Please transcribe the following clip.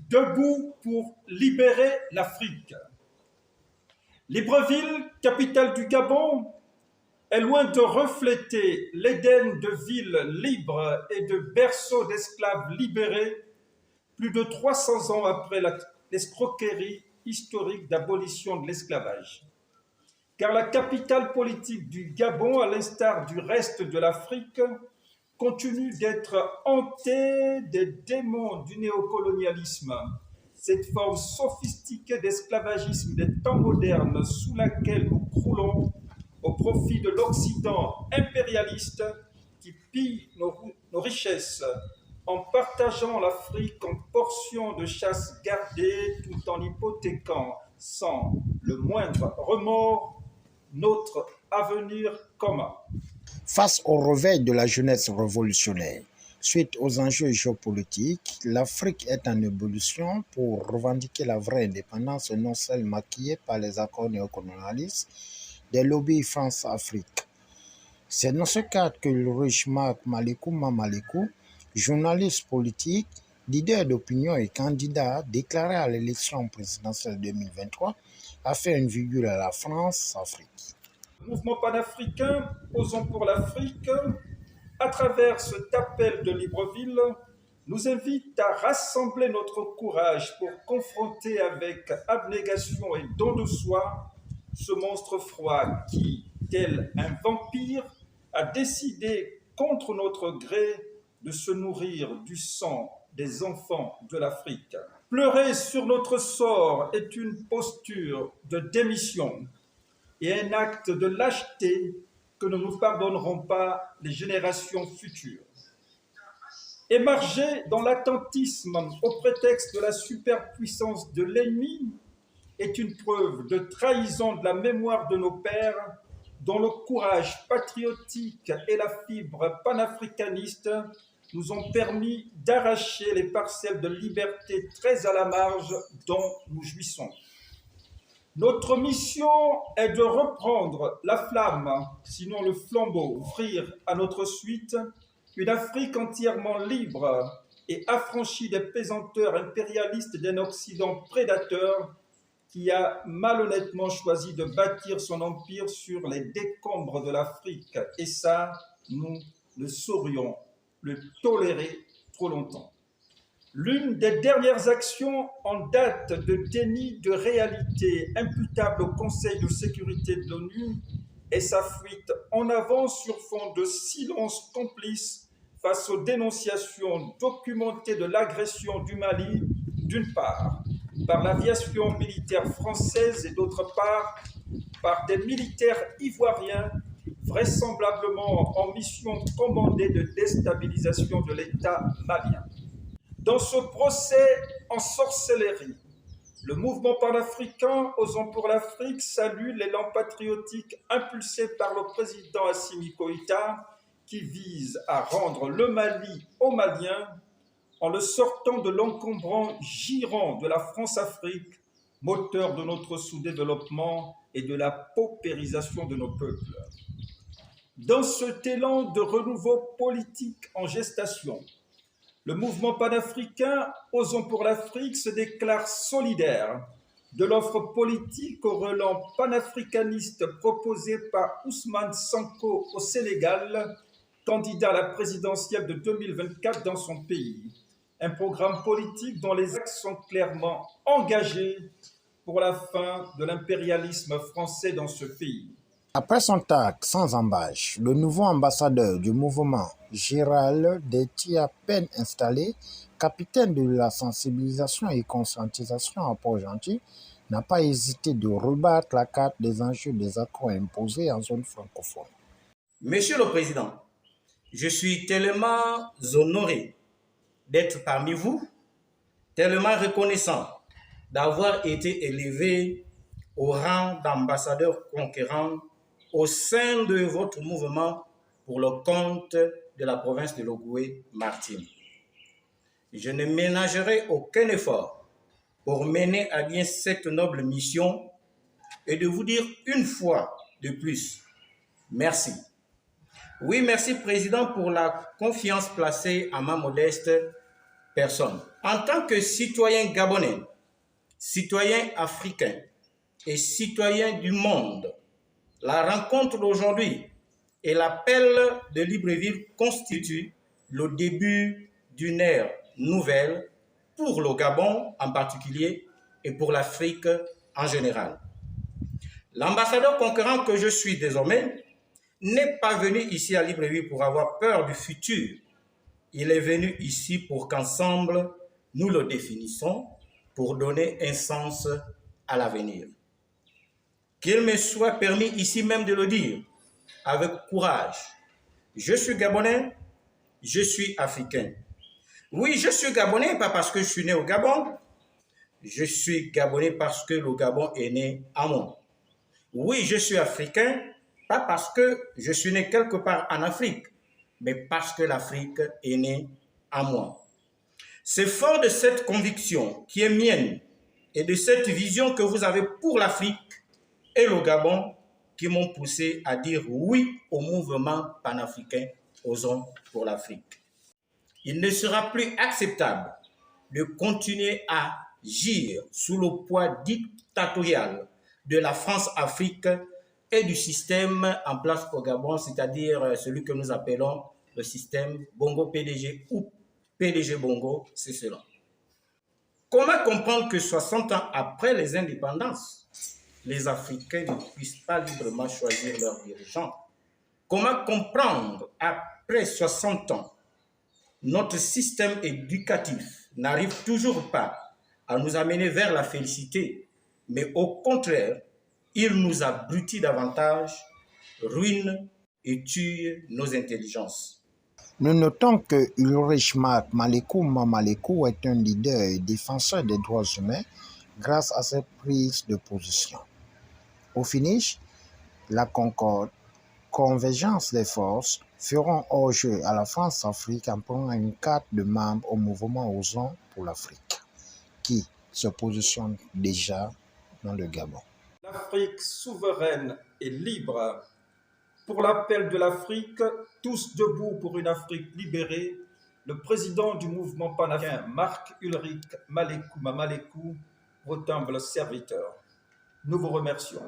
debout pour libérer l'Afrique. Libreville, capitale du Gabon, est loin de refléter l'Éden de villes libres et de berceaux d'esclaves libérés plus de 300 ans après l'escroquerie historique d'abolition de l'esclavage. Car la capitale politique du Gabon, à l'instar du reste de l'Afrique, continue d'être hantée des démons du néocolonialisme, cette forme sophistiquée d'esclavagisme des temps modernes sous laquelle nous croulons au profit de l'Occident impérialiste qui pille nos richesses en partageant l'Afrique en portions de chasse gardées tout en hypothéquant sans le moindre remords notre avenir commun. Face au réveil de la jeunesse révolutionnaire, suite aux enjeux géopolitiques, l'Afrique est en ébullition pour revendiquer la vraie indépendance, non celle maquillée par les accords néocolonialistes des lobbies France-Afrique. C'est dans ce cadre que le riche Marc Malikou Mamalikou, journaliste politique, leader d'opinion et candidat déclaré à l'élection présidentielle 2023, a fait une virgule à la France-Afrique. Le mouvement panafricain, Osons pour l'Afrique, à travers cet appel de Libreville, nous invite à rassembler notre courage pour confronter avec abnégation et don de soi ce monstre froid qui, tel un vampire, a décidé contre notre gré de se nourrir du sang des enfants de l'Afrique. Pleurer sur notre sort est une posture de démission et un acte de lâcheté que ne nous pardonneront pas les générations futures. Émarger dans l'attentisme au prétexte de la superpuissance de l'ennemi est une preuve de trahison de la mémoire de nos pères, dont le courage patriotique et la fibre panafricaniste nous ont permis d'arracher les parcelles de liberté très à la marge dont nous jouissons. Notre mission est de reprendre la flamme, sinon le flambeau, offrir à notre suite une Afrique entièrement libre et affranchie des pesanteurs impérialistes d'un Occident prédateur qui a malhonnêtement choisi de bâtir son empire sur les décombres de l'Afrique. Et ça, nous ne saurions le tolérer trop longtemps. L'une des dernières actions en date de déni de réalité imputable au Conseil de sécurité de l'ONU est sa fuite en avant sur fond de silence complice face aux dénonciations documentées de l'agression du Mali, d'une part, par l'aviation militaire française et d'autre part, par des militaires ivoiriens vraisemblablement en mission commandée de déstabilisation de l'État malien. Dans ce procès en sorcellerie, le mouvement panafricain Osons pour l'Afrique salue l'élan patriotique impulsé par le président Assimi Goïta qui vise à rendre le Mali aux Maliens en le sortant de l'encombrant giron de la France-Afrique, moteur de notre sous-développement et de la paupérisation de nos peuples. Dans cet élan de renouveau politique en gestation, le mouvement panafricain Osons pour l'Afrique se déclare solidaire de l'offre politique au relent panafricaniste proposée par Ousmane Sonko au Sénégal, candidat à la présidentielle de 2024 dans son pays. Un programme politique dont les axes sont clairement engagés pour la fin de l'impérialisme français dans ce pays. Après son tag sans embâche, le nouveau ambassadeur du mouvement, Gérald Detti, à peine installé, capitaine de la sensibilisation et conscientisation à Port-Gentil, n'a pas hésité de rebattre la carte des enjeux des accords imposés en zone francophone. Monsieur le Président, je suis tellement honoré d'être parmi vous, tellement reconnaissant d'avoir été élevé au rang d'ambassadeur conquérant au sein de votre mouvement pour le compte de la province de Logoué-Martine. Je ne ménagerai aucun effort pour mener à bien cette noble mission et de vous dire une fois de plus, merci. Oui, merci Président pour la confiance placée à ma modeste personne. En tant que citoyen gabonais, citoyen africain et citoyen du monde, la rencontre d'aujourd'hui et l'appel de Libreville constituent le début d'une ère nouvelle pour le Gabon en particulier et pour l'Afrique en général. L'ambassadeur conquérant que je suis désormais n'est pas venu ici à Libreville pour avoir peur du futur. Il est venu ici pour qu'ensemble, nous le définissons pour donner un sens à l'avenir. Qu'il me soit permis ici même de le dire avec courage. Je suis Gabonais, je suis africain. Oui, je suis Gabonais, pas parce que je suis né au Gabon. Je suis Gabonais parce que le Gabon est né à moi. Oui, je suis africain, pas parce que je suis né quelque part en Afrique, mais parce que l'Afrique est née à moi. C'est fort de cette conviction qui est mienne et de cette vision que vous avez pour l'Afrique et le Gabon qui m'ont poussé à dire oui au mouvement panafricain Osons pour l'Afrique. Il ne sera plus acceptable de continuer à agir sous le poids dictatorial de la France-Afrique et du système en place au Gabon, c'est-à-dire celui que nous appelons le système Bongo-PDG ou PDG-Bongo, c'est cela. Comment comprendre que 60 ans après les indépendances, les Africains ne puissent pas librement choisir leurs dirigeants? Comment comprendre, après 60 ans, notre système éducatif n'arrive toujours pas à nous amener vers la félicité, mais au contraire, il nous abrutit davantage, ruine et tue nos intelligences. Nous notons que Ulrich Marc Malekou Malekou est un leader et défenseur des droits humains grâce à ses prises de position. Au finish, la concorde, convergence des forces feront hors-jeu à la France-Afrique en prenant une carte de membre au mouvement Osons pour l'Afrique, qui se positionne déjà dans le Gabon. L'Afrique souveraine et libre. Pour l'appel de l'Afrique, tous debout pour une Afrique libérée, le président du mouvement panafricain, Marc Ulrich Malekou Malekou, votre humble serviteur. Nous vous remercions.